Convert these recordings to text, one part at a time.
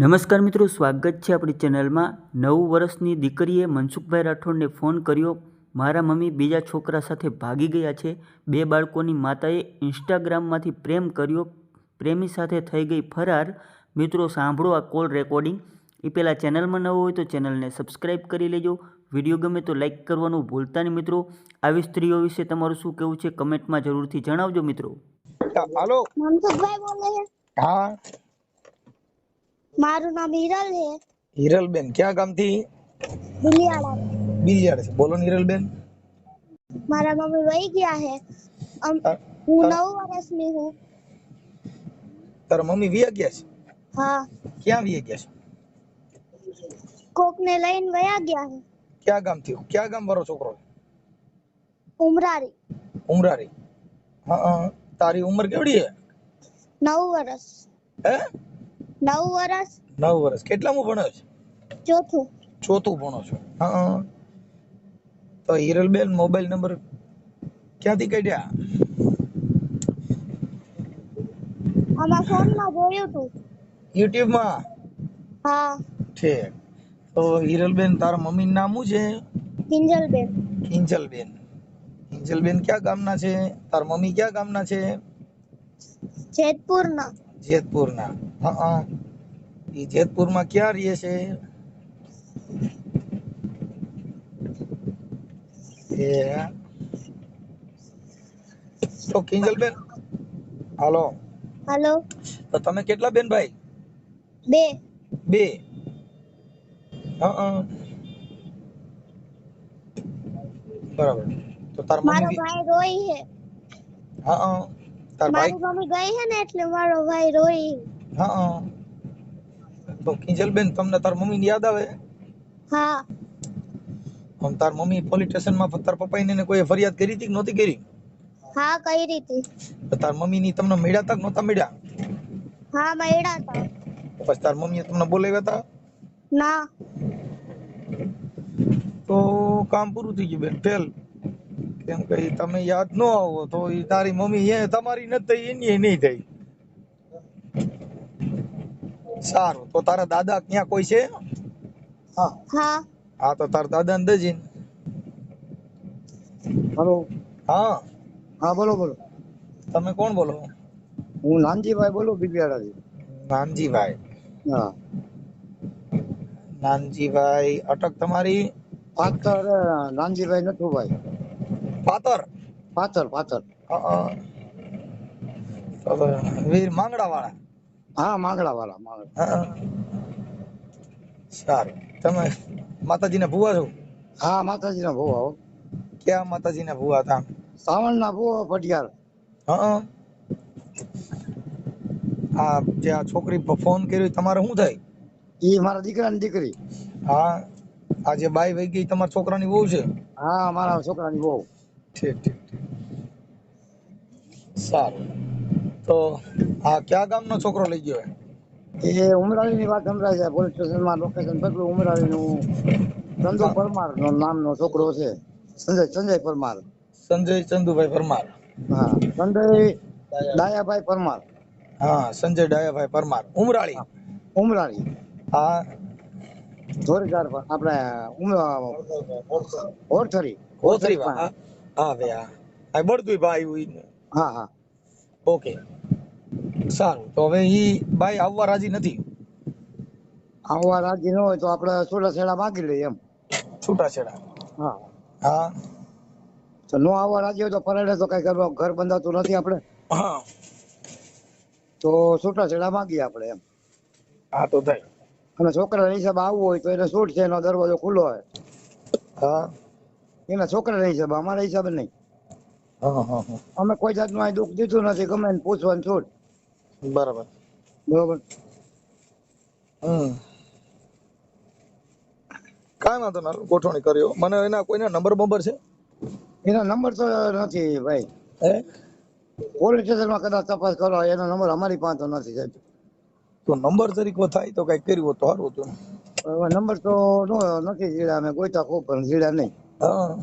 નમસ્કાર મિત્રો, સ્વાગત છે આપણી ચેનલમાં। 9 વર્ષની દીકરીએ મનસુખભાઈ રાઠોડને ફોન કર્યો। મારા મમ્મી બીજા છોકરા સાથે ભાગી ગયા છે। 2 બાળકોની માતાએ ઇન્સ્ટાગ્રામમાંથી પ્રેમ કર્યો, પ્રેમી સાથે થઈ ગઈ ફરાર। મિત્રો સાંભળો આ કોલ રેકોર્ડિંગ। એ પહેલાં ચેનલમાં નવો હોય તો ચેનલને સબસ્ક્રાઈબ કરી લેજો। વિડીયો ગમે તો લાઈક કરવાનું ભૂલતા નહીં મિત્રો। આવી સ્ત્રીઓ વિશે તમારું શું કહેવું છે કમેન્ટમાં જરૂરથી જણાવજો મિત્રો। हेलो મનસુખભાઈ બોલે છે। हाँ મારું નામ હિરલ છે। हिरल बेन क्या काम थी બિલિયાળા। बिलियार्ड से बोलो हिरल बेन। મારા મમ્મી વહી ગયા છે। હું 9 વર્ષની હું। तारा मम्मी विया गया छे હા, क्या विया गया छे કોકને લઈને વયા ગયા છે। क्या काम थी क्या काम वाળો છોકરો ઉમરારી। उमरारी। हाँ तारी उम्र केवડી है 9 વર્ષ। હે 9 વર્ષ 9 વર્ષ કેટલામું ભણો છો ચોથું। ચોથું ભણો છો હા તો હિરલ બેન મોબાઈલ નંબર ક્યાંથી કાઢ્યા આમાં ફોનમાં જોયું તું। YouTube માં હા, ઠીક તો હિરલ બેન તારા મમ્મી નામ શું છે કિંજલબેન। કિંજલબેન કિંજલબેન ક્યાં ગામના છે તારા મમ્મી ક્યાં ગામના છે જેતપુરના। જેતપુરના હા ઈ જેતપુરમાં ક્યાં રહે છે એ તો કિંજલબેન હાલો હાલો। તો તમે કેટલા બેન ભાઈ 2। બે હા બરાબર તો તાર મારો મમ્મી ભાઈ રોઈ છે। હા તાર ભાઈ મારી મમ્મી ગઈ છે ને એટલે મારો ભાઈ રોઈ। હા તો કિંજલબેન તમને તાર મમ્મી ની યાદ આવે હા, આમ તાર મમ્મી પોલીસ સ્ટેશનમાં તાર પપ્પાને ને કોઈ ફરિયાદ કરી હતી કે નહોતી કરી હા કરી હતી। તો તાર મમ્મી ની તમને મળ્યા તા કે નહોતા મળ્યા હા, મળ્યા હતા। પછી તાર મમ્મીએ તમને બોલાવ્યા હતા ના, તો કામ પૂરું થઈ ગયું બેન ફેલ કેમ કે ઈ તમે યાદ ન આવો તો ઈ તારી મમ્મી એ તમારી નથી થઈ એની નહીં થઈ સારું તો તારા દાદા ક્યાં કોઈ છે હા। હા તો તારા દાદા ને દજી हेलो હા हाँ बोलो बोलो તમે કોણ બોલો हूँ नानजी भाई बोलो बिलियाड़ा जी। નાનજીભાઈ हाँ નાનજીભાઈ અટક તમારી पाथर नानजी भाई नथु भाई પાતર पाथर पाथर તો વીર માંગડા વાળા हाँ मांगड़ा वाला मांगड़ा સારું તમે માતાજીના ભુવા છો हाँ माता जी ना भूआ हो ક્યાં માતાજીના ભુવા હતા सावन ना भूआ पटियार હા આ જે આ છોકરી ફોન કર્યો તમારે શું થાય ये मारा दीकरा ने दीकरी હા આ જે બાઈ વહી ગઈ તમારા છોકરાની વહુ છે हाँ मारा छोकरा नी बहू ઠીક ઠીક ઠીક સારું તો આ કયા ગામનો છોકરો લઈ ગયો ये उमराली नी बात समझाय जाय पुलिस स्टेशन में लोकेशन पकड़ो उमराली नु चंदू परमार नो नाम नो छोकरो छे संजय संजय परमार સંજય ચંદુભાઈ પરમાર हाँ संजय डाया भाई परमार હા સંજય ડાયાભાઈ પરમાર ઉમરાળી उमराली હા જોરદાર આપણે ઓરથરી ઓસરી હા હા ભાઈ હા આ બળદુઈ ભાઈ આવ્યું હા હા ઓકે સારું તો હવે ઈ બાઈ આવવા રાજી નથી આવવા રાજી ન હોય તો આપણે સોડા છેડા માગી લઈએ એમ છૂટાછેડા હા હા તો નો આવવા રાજી હોય તો પરાડે તો કઈ ઘર બંધાતું નથી આપણે હા તો છૂટા છેડા માગીએ આપણે એમ હા તો થાય અને છોકરાના હિસાબ આવવું હોય તો એને છૂટ છે એનો દરવાજો ખુલ્લો હોય હા એના છોકરાના હિસાબ અમારા હિસાબે નહીં હા હા હા અમે કોઈ જાતનું અહીં દુઃખ દીધું નથી ગમે એને પૂછવાનું છૂટ બરાબર બરોબર કાંઈ વાંધો ના ગોઠવણી કર્યો મને એના કોઈના નંબર બંબર છે એના નંબર તો નથી ભાઈ હે પોલીસ સ્ટેશનમાં કદાચ તપાસ કરો એનો નંબર અમારી પાસે તો નથી સાહેબ તો નંબર તરીકે થાય તો કઈ કર્યું હોત તો સારું હતું નંબર તો નથી જીડા અમે ગોઈતા ખૂબ પણ જીડા નહીં હા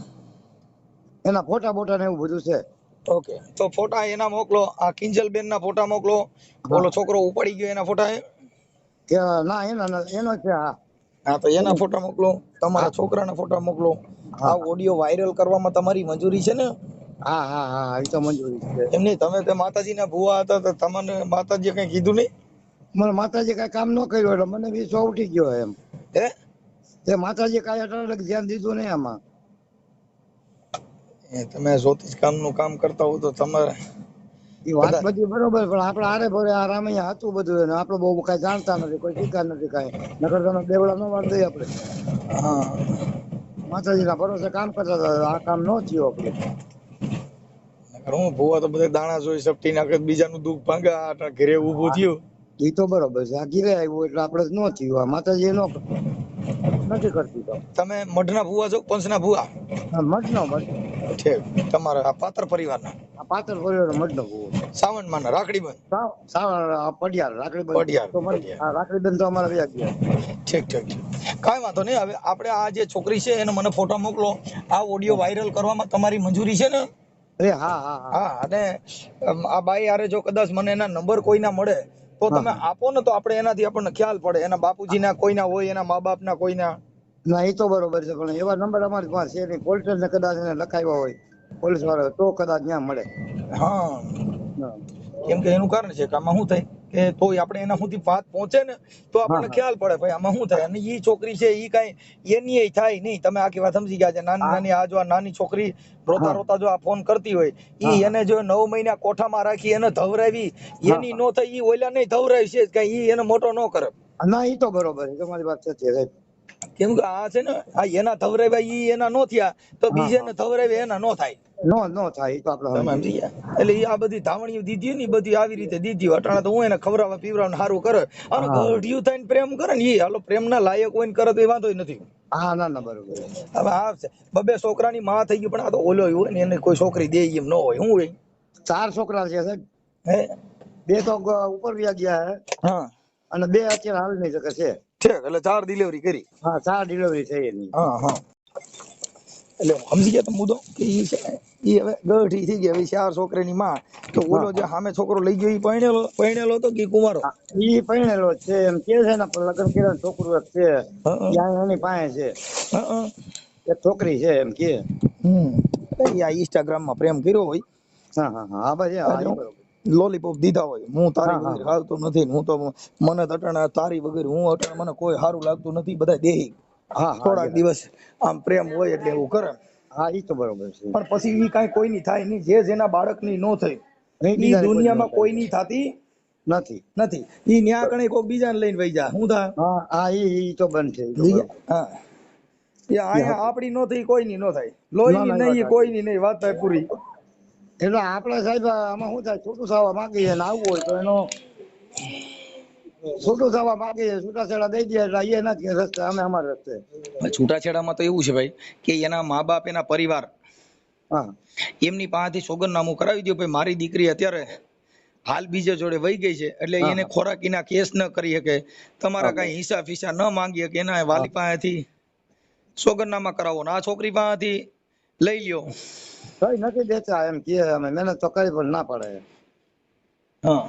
એના ફોટા બોટા ને એવું બધું છે ઓકે તો ફોટા એના મોકલો આ કિંજલબેન ના ફોટા મોકલો ઓલો છોકરો ઉપાડી ગયો એના ફોટા કે ના એનો છે. હા હા તો એના ફોટા મોકલો, તમારા છોકરાના ફોટા મોકલો. હા આ ઓડિયો વાયરલ કરવામાં તમારી મંજૂરી છે ને? હા હા હા એ તો મંજૂરી છે. એમ નહીં, તમે તે માતાજીના ભુવા હતા તો તમને માતાજીએ કઈ કીધું નહીં? મને માતાજી કઈ કામ ન કર્યું એટલે મને વિશ્વાસ ઉઠી ગયો એમ. હે? તે માતાજી કઈ એટલે ધ્યાન દીધું નહીં આમાં. તમે જ્યોતિષ કામનું કામ કરતા હો તો તમારે એ વાત કદાચ બધી બરોબર, પણ આપણે આરે ભરે આ રામૈયા હતું બધું એને આપણે બહુ કઈ જાણતા નથી, કોઈ શીખા નથી કઈ. નકર તમે બેવડા નો વાર દઈએ આપણે. હા માતાજીના ભરોસે કામ કરતા હતા, આ કામ ન થયું આપણે. નકર હું ભુવા તો બધા દાણા જોઈ સપટી નાખે, બીજાનું દુઃખ ભાંગે, આ ઘરે ઊભું થયું. એ તો બરોબર છે. આ ઘીરે આવ્યું એટલે આપણે ન થયું. આ માતાજી નથી કરતી તો. તમે મઢના ભુવા છો, પંચના ભુવા? મઠનો ઠીક. તમારા આ પાત્ર પરિવારના આ પાતળ પરિવાર મઠનો ભૂવો. સાવણમાંના રાખડીબંધ? પડિયાર રાખડીબંધ પડિયાર, તો પડિયાર. રાખડીબંધ તો અમારા વ્યાજ ગયા. ઠીક ઠીક ઠીક. કાંઈ વાંધો નહીં. હવે આપણે આ જે છોકરી છે એને મને ફોટો મોકલો. આ ઓડિયો વાયરલ કરવામાં તમારી મંજૂરી છે ને? હા હા હા હા. અને આ બાઈ હારે જો કદાચ મને એના નંબર કોઈના મળે તો તમે આપો ને, તો આપણે એનાથી આપણને ખ્યાલ પડે. એના બાપુજીના કોઈના હોય, એના મા બાપના કોઈના. ના એ તો બરોબર છે, પણ એવા નંબર અમારી પાસે છે નહીં. પોલીસ સ્ટેશન કદાચ એને લખાવ્યા હોય પોલીસ વાળા તો કદાચ ત્યાં મળે. હા, કેમ કે એનું કારણ છે કે આમાં શું થાય કે તોય આપણે એના સુધી વાત પહોંચે ને તો આપણને ખ્યાલ પડે ભાઈ આમાં શું થાય. અને ઈ છોકરી છે ઈ કાંઈ એની થાય નહીં. તમે આખી વાત સમજી ગયા છે. નાની નાની આ જો આ નાની છોકરી રોતા રોતા જો આ ફોન કરતી હોય, ઈ એને જો 9 મહિના કોઠામાં રાખી એને ધવરાવી, એની નો થાય, ઈ ઓલા નહીં ધવરાવી છે કઈ, ઈ એને મોટો ન કરે. ના એ તો બરોબર છે, તમારી વાત સાચી છે. કેમ કે આ છે ને આ એના ધવરાવ્યા ઈ એના નો થયા તો બીજાને ધવરાવે એના નો થાય. નો થાય એ તો આપણે તમે સમજી ગયા. એટલે ઈ આ બધી ધાવણીઓ દીધી ને બધી આવી રીતે દીધી. અટાણે તો હું એને ખવડાવવા પીવડાવવા સારું કરે અને ગઢિયું થઈને પ્રેમ કરે ને, ઈ હાલો પ્રેમના લાયક હોય ને કરે તો એ વાંધો નથી. હા ના બરોબર. હવે આ છે બબે છોકરાની માં થઈ ગઈ, પણ આ તો ઓલો હોય ને એને કોઈ છોકરી દે એમ ન હોય. શું હોય? 4 છોકરા છે સાહેબ. હે? 2 તો ઉપર વ્યા ગયા હે હા અને 2 અત્યારે હાલ નહીં શકે છે. ઠીક. એટલે 4 ડિલિવરી કરી? હા 4 ડિલિવરી થઈ એની. હા હા. એટલે સમજી ગયા તમે મુદ્દો કે ઈ છે ઈ હવે ગઢી થઈ ગઈ. હવે 4 છોકરાની માં તો ઓલો જે સામે છોકરો લઈ ગયો ઈ પરણેલો તો કે કુંવારો? ઈ પરણેલો છે એમ કે છે ને, પણ લગ્ન કર્યા છોકરું એક છે ત્યાં એની પાસે છે. એક છોકરી છે એમ કે. આ ઇન્સ્ટાગ્રામ માં પ્રેમ કર્યો હોય, હા હા હા ભાઈ હા બરોબર. લોલીપોપ દીધા હોય, હું તારી વગર હાલતો નથી, હું તો મને અટાણા તારી વગર હું અટાણા મને કોઈ સારું લાગતું નથી, બધા દેહી. હા થોડાક દિવસ આમ પ્રેમ હોય એટલે એવું કરે. હા ઈ તો બરોબર છે. પણ પછી ઈ કાંઈ કોઈની થાય નહીં. જે જેના બાળકની નો થઈ ઈ દુનિયામાં કોઈની થતી નથી. ઈ ન્યા કણે કોક બીજાને લઈને વઈ જા. હું થા? હા હા ઈ તો બંધ છે. હા એ અહીંયા આપડી નો થઈ કોઈની નો થાય. લોહીની નહીં, કોઈની નહીં. વાત થાય પૂરી. એટલે આપણે સાહેબ આમાં શું થાય, છૂટું થવા માંગીએ ને આવવું હોય તો એનો છૂટું થવા માંગીએ, છૂટાછેડા દઈ દે એટલે એ નથી રસ્તે, અમે અમારા રસ્તે. છૂટાછેડામાં તો એવું છે ભાઈ કે એના મા બાપ, એના પરિવાર હા એમની પાસેથી સોગંદનામું કરાવી દો ભાઈ મારી દીકરી અત્યારે હાલ બીજે જોડે વહી ગઈ છે એટલે એને ખોરાકીના કેસ ન કરી શકે, તમારા કઈ હિસાબ ફીસા ન માંગી શકે, એના વાલી પાસેથી સોગંદનામા કરાવો ને આ છોકરી પાસેથી લઈ લ્યો. કઈ નથી દેતા એમ કે અમે મહેનત તો કરી પણ ના પડે. હા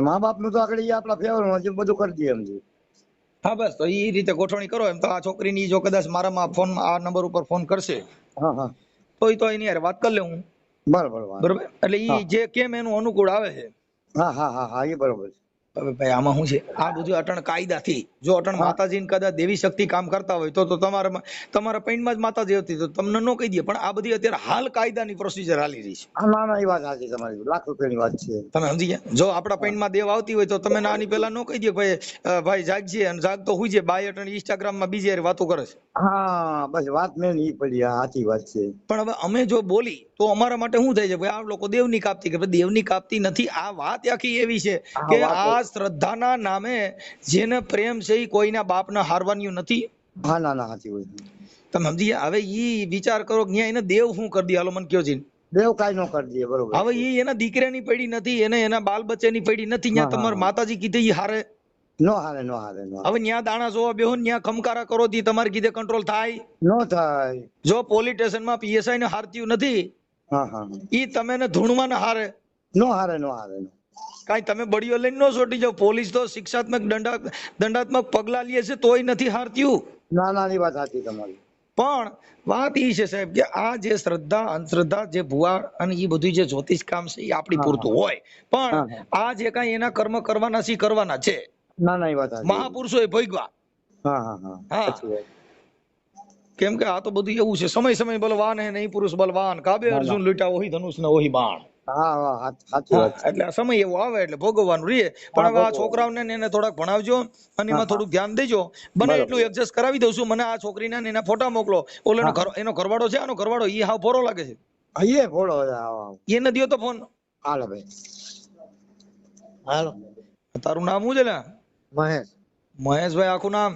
મા બાપ નું તો આગળ આપડા ફેવર બધું કરી દઈએ એમ. હા બસ તો એ રીતે ગોઠવણી કરો. એમ તો આ છોકરીની જો કદાચ મારામાં ફોનમાં આ નંબર ઉપર ફોન કરશે હા હા તો એની યાર વાત કરી લે હું. બરોબર એટલે ઈ જે કેમ એનું અનુકૂળ આવે છે. હા હા હા હા એ બરોબર છે. હવે ભાઈ આમાં શું છે, આ બધું અટણ કાયદાથી જો અટણ માતાજી કદાચ દેવી શક્તિ કામ કરતા હોય તો તમારા પૈણમાં જ માતાજી હતી તો તમને ન કહી દે. પણ આ બધી અત્યારે હાલ કાયદાની પ્રોસિજર હાલી રહી છે. ના ના એ વાત સાચી તમારી, લાખ રૂપિયાની વાત છે. તમે સમજી ગયા? જો આપણા પૈણમાં દેવ આવતી હોય તો તમે આની પહેલા ન કહી દે ભાઈ જાગજે અને જાગતો હોય છે. બાય અટણ ઇન્સ્ટાગ્રામમાં બીજી યાર વાતો કરે છે. હા બસ વાત મેં ઈ પડી, સાચી વાત છે. પણ હવે અમે જો બોલી તો અમારા માટે શું થાય છે ભાઈ, આ લોકો દેવની કાપતી કે દેવની કાપતી નથી. આ વાત આખી એવી છે કે આ શ્રદ્ધાના નામે જેને પ્રેમ છે એ કોઈના બાપના હારવાનું નથી. હા ના ના સાચી વાત. તમે સમજી ગયા? હવે ઈ વિચાર કરો કે એને દેવ શું કરી દે, હાલો મને કયો છે. દેવ કાઈ ન કરી દે. બરોબર. હવે ઈ એના દીકરાની પડી નથી, એને એના બાલ બચ્ચાની પડી નથી. ત્યાં તમારા માતાજી કીધે ઈ હારે નો હારે નો હારે. હવે ન્યા દાણા જોવા બેહો, ન્યા ખમકારા કરો તી તમારે કીધે કંટ્રોલ થાય નો થાય. જો પોલીસ સ્ટેશનમાં પીએસઆઈ ને હારતી નથી, હા હા ઈ તમે ને ધૂણમાં ને હારે નો હારે નો હારે. કાંઈ તમે બળીઓ લઈને ન છોટી જાવ. પોલીસ તો શિક્ષાત્મક દંડાત્મક પગલા લે છે તોય નથી હારત્યું. ના ના ની વાત સાચી તમારી. પણ વાત એ છે સાહેબ કે આ જે શ્રદ્ધા અંધશ્રદ્ધા જે ભુવા અને એ બધું જે જ્યોતિષ કામ છે એ આપણી હા, પૂરતું હોય, પણ હા, હા. આ જે કાંઈ એના કર્મ કરવાના છે ઈ કરવાના છે. ના ના એ વાત સાચી. મહાપુરુષોએ ભોગવા. હા હા હા હા, સાચી વાત. કેમ કે આ તો બધું એવું છે, સમય સમય બલવાન હે નહીં પુરુષ બલવાન, કાબે ના ના અર્જુન લૂંટા ઓહી ધનુષ ને ઓહી બાણ. હા હા સાચી હા, વાત છે. એટલે આ સમય એવો આવે એટલે ભોગવવાનું રહીએ. પણ હા હવે આ ભગવાન. છોકરાઓને ને એને થોડાક ભણાવજો અને હા એમાં હા થોડુંક ધ્યાન દેજો. બને બરોબર. એટલું એડજસ્ટ કરાવી દઉં છું. મને આ છોકરીના ને એના ફોટા મોકલો. ઓલો હા હા એનો ઘરવાળો છે, આનો ઘરવાળો ઈ હાવ ફોરો લાગે છે. અહીંયા ફોડો આવો. એને દ્યો તો ફોન. હાલો ભાઈ. હાલો. તારું નામ શું છે લ્યા? મહેશ. મહેશભાઈ આખું નામ?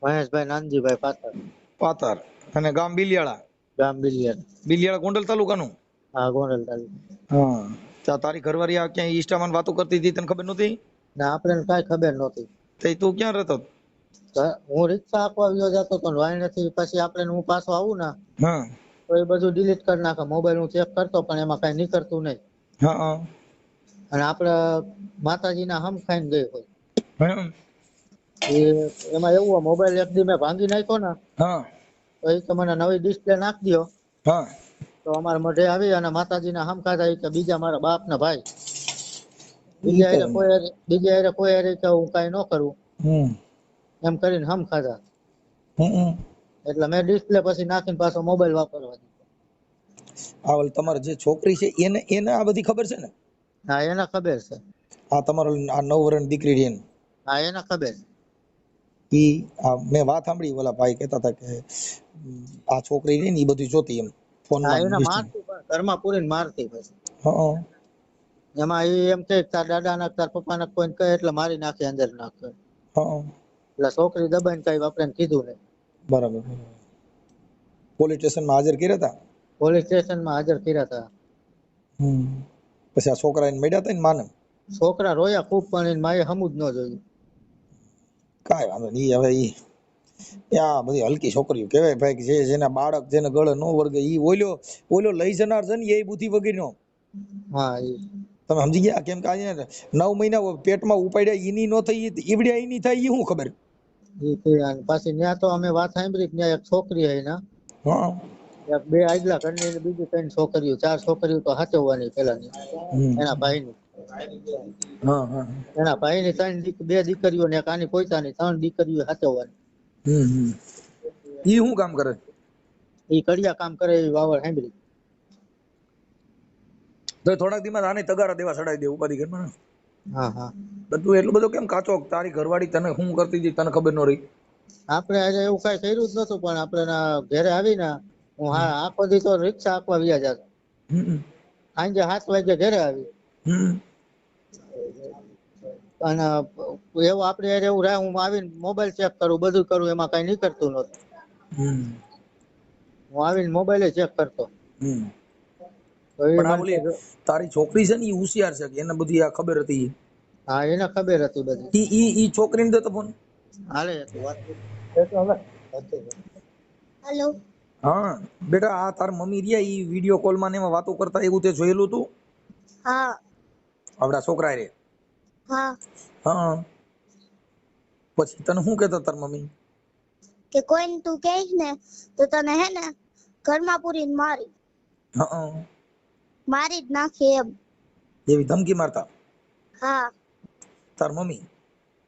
મહેશભાઈ નાનજીભાઈ પાત્ર. પાતર. અને ગામ બિલિયાળા? ગામ બિલિયર. બિલિયાળા ગોંડલ તાલુકાનું? હા ગોંડલ તાલુકા. હા. તારી ઘરવાળી આ ક્યાંય ઇન્સ્ટામાં વાતો કરતી હતી તને ખબર નહોતી? ના આપણે કાંઈ ખબર નહોતી. તે તું ક્યાં રહેતો? હું રિક્ષા આપવા આવ્યો જતો તો વાણીથી પછી આપણે હું પાછો આવું ને હા તો એ બધું ડિલીટ કરી નાખે. મોબાઈલ હું ચેક કરતો પણ એમાં કઈ નીકળતું નહીં. હા અને આપણે માતાજીના હમ ખાઈને ગઈ હોય હા એ એમાં એવું હોય મોબાઈલ એક દી મેં ભાંગી નાખ્યો ને હા તો એ કે મને નવી ડિસ્પ્લે નાખી દો. હા તો અમારા મઢે આવી અને માતાજીના હમ ખાધા. એ કે બીજા મારા બાપ ને ભાઈ ઈ તો બીજા હારે કોઈ હારે કે હું કઈ ન કરું હમ એમ કરીને હમ ખાધા. હમ એટલે મેં ડિસ્પ્લે પછી નાખીને પાછો મોબાઈલ વાપરવા દીધો. આ ઓલી તમારી જે છોકરી છે એને એને આ બધી ખબર છે ને? હા એને ખબર છે. આ તમારો આ 9 વર્ષની દીકરી રહી હા એને ખબર. ઈ મેં વાત સાંભળી, ઓલા ભાઈ કહેતા હતા કે આ છોકરી રહી ને ઈ બધું જોતી એમ હા ફોનમાં એને ને મારતી પણ ઘરમાં પૂરીને મારતી પછી હા એમાં એ એમ કે તાર દાદા ના તાર પપ્પા ના કોઈ કહે એટલે મારી નાખે અંદર નાખે. હા એટલે છોકરી દબાઈને કઈ આપણે કીધું નહીં. બરાબર. પોલીસ સ્ટેશનમાં હાજર કર્યા હતા? પોલીસ સ્ટેશનમાં હાજર કર્યા હતા. પછી આ છોકરા એને મળ્યા હતા ને માને? છોકરા રોયા ખૂબ પણ એની માએ હમું જ ન જોયું. કાંઈ વાંધો નહીં. હવે ઈ આ બધી હલકી છોકરીઓ કહેવાય ભાઈ કે જેના બાળક જેને ગળે નો વર્ગે ઈ ઓલો લઈ જનાર છે ને એ બુદ્ધિ વગરનો. હા તમે સમજી ગયા? કેમ કે અહીંયા 9 મહિના પેટમાં ઉપાડ્યા ઈની નો થઈ ઈવડ્યા ઈની થાય ઈ શું ખબર? પાછી ત્યાં તો અમે વાત સાંભળી ત્યાં એક છોકરી હે ને હા એક બે આગલા ઘરની ને બીજી 3 છોકરીઓ 4 છોકરીઓ તો હાચવવાની પેલાની એના ભાઈની હા હા એના ભાઈની 2 દીકરીઓ ને એક આની પોતાની 3 દીકરીઓ હાચવવાની. ઈ શું કામ કરે? એ કડિયા કામ કરે એ વાવડ સાંભળી. તો થોડાક દીમાં આને તગારા દેવા ચડાવી દે ઉપાધિ ઘરમાં. હા હા બધું એટલું બધું કેમ કાચો? તારી ઘરવાળી તને શું કરતી હતી તને ખબર ન રહી? આપણે આજે એવું કઈ કર્યું જ નતું પણ આપણે ઘરે આવીને હું આખો દી તો રિક્ષા આપવા વ્યા જતો. સાંજે 7 વાગે ઘરે આવી અને એવું આપણે એવું રહે હું આવીને મોબાઈલ ચેક કરું બધું કરું એમાં કઈ નીકળતું નતું. હું આવીને મોબાઈલ ચેક કરતો. તો એ પણ આ મને ઓલી તારી છોકરી છે ને ઈ હોશિયાર છે કે એને બધી આ ખબર હતી? હા એને ખબર હતી બધી. ઈ છોકરીને દે તો ફોન. હાલે વાત એ તો હવે હેલો. હા બેટા, આ તાર મમ્મી રહ્યા ઈ વિડિયો કોલ માં ને એમાં વાતો કરતા એવું તે જોયેલું તું? હા આવડા છોકરા રે? હા હા. પછી તને શું કહેતા તાર મમ્મી? કે કોઈને તું કહીશ ને તો તને હે ને ઘરમાં પૂરીને હા મારી જ નાખે એમ. એવી ધમકી મારતા હા તાર મમ્મી?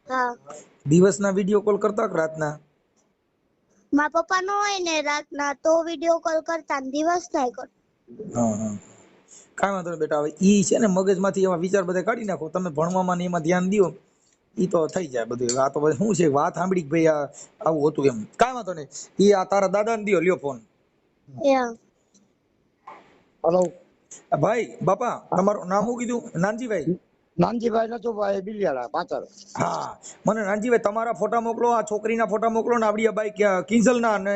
હા દિવસના વિડિયો કોલ કરતા કે રાતના? મારા પપ્પા નો હોય ને રાતના તો વિડિયો કોલ કરતા ને દિવસ થાય કર. હા કાંઈ વાંધો નહીં બેટા. હવે ઈ છે ને મગજમાંથી એવા વિચાર બધા કાઢી નાખો. તમે ભણવામાં ને એમાં ધ્યાન દો ઈ તો થઈ જાય બધું. આ તો શું છે વાત સાંભળી કે ભાઈ આ આવું હતું એમ. કાંઈ વાંધો નહીં. ઈ આ તારા દાદાને દ્યો, લ્યો ફોન. હલો ભાઈ બાપા, તમારું નામ શું કીધું? નાનજીભાઈ? નાનજીભાઈ નતો ભાઈ બિલિયાળા પાછળ. હા, મને નાનજીભાઈ તમારા ફોટા મોકલો, આ છોકરીના ફોટા મોકલો ને આવડી બાઈક કિંજલના ને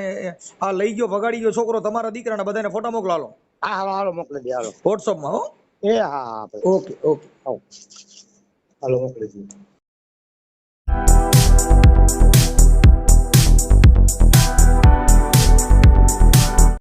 આ લઈ ગયો ભગાડી ગયો છોકરો તમારા દીકરાના બધાને ફોટા મોકલો. હાલો હા હાલો હાલો મોકલી દે હાલો. વોટ્સઅપમાં. હો એ હા હા ઓકે ઓકે. હાલો મોકલી દે.